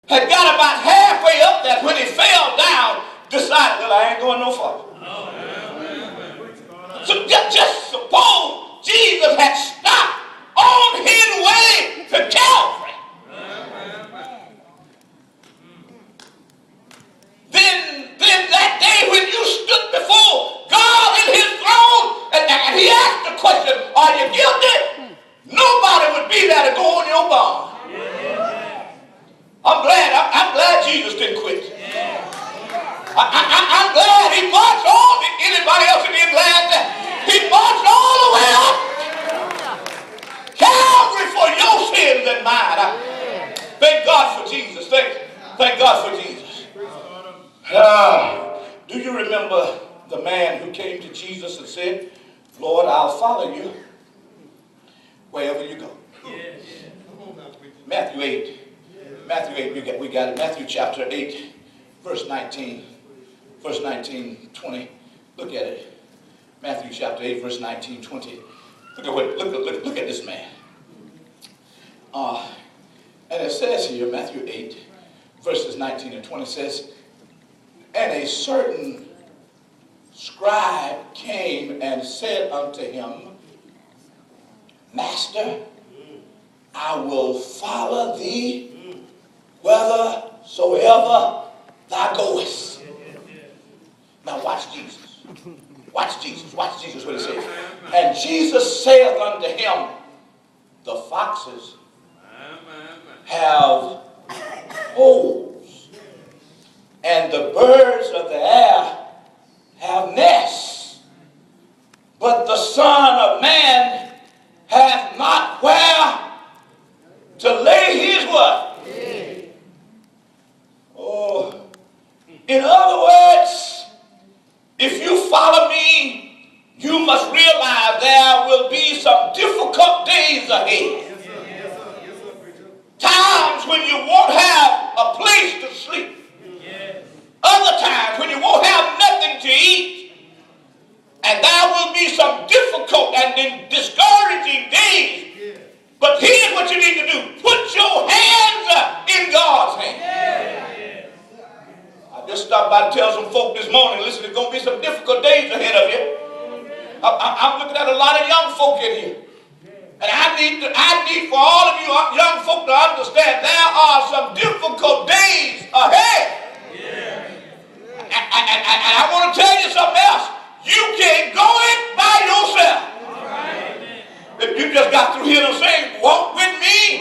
had got about halfway up there when he fell down, decided, well, I ain't going no further. So just suppose Jesus had stopped on his way to Calvary. Then that day when you stood before God in his throne and he asked the question, are you guilty? Nobody would be there to go on your bond. I'm glad Jesus didn't quit. I'm glad he marched on. Anybody else in here glad that he marched all the way up Calvary for your sins and mine. Thank God for Jesus. Thank God for Jesus. Do you remember the man who came to Jesus and said, Lord, I'll follow you wherever you go? Matthew 8. Matthew 8, we got it. Matthew chapter 8, verse 19. Verse 19, 20. Look at it. Matthew chapter 8, verse 19, 20. Look at this man. And it says here, Matthew 8, verses 19 and 20 says, and a certain scribe came and said unto him, Master, I will follow thee whithersoever thou goest. Now watch Jesus. Watch Jesus. Watch Jesus what it says. And Jesus saith unto him, the foxes have holes, and the birds of the air have nests, but the Son of Man hath not where to lay his what? Oh, in other words, if you follow me, you must realize there will be some difficult days ahead. Times when you won't have a place to sleep. Other times when you won't have nothing to eat. And there will be some difficult and discouraging days. But here's what you need to do. Put your hands in God's hands. I just stopped by to tell some folk this morning, listen, there's going to be some difficult days ahead of you. I'm looking at a lot of young folk in here. And I need for all of you young folk to understand there are some difficult days ahead. And I want to tell you something else. You can't go it by yourself. If you just got through here and saying, walk with me,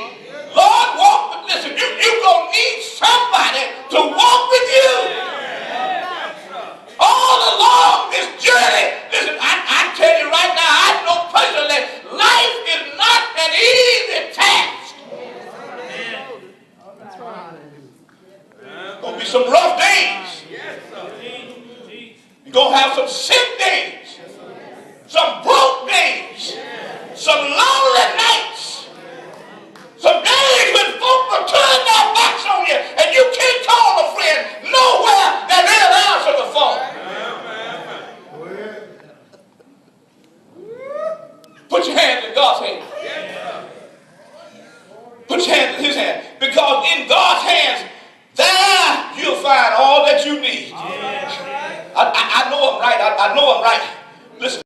Lord, walk with, listen, you're going to need somebody to walk with you. All along this journey, listen, I tell you right now, I know personally, life is not an easy task. There's going to be some rough days. You're going to have some sick days, some broke days, some lonely nights, some days when folk will turn their backs on you and you can't call a friend nowhere that they'll answer the phone. Put your hands in God's hands.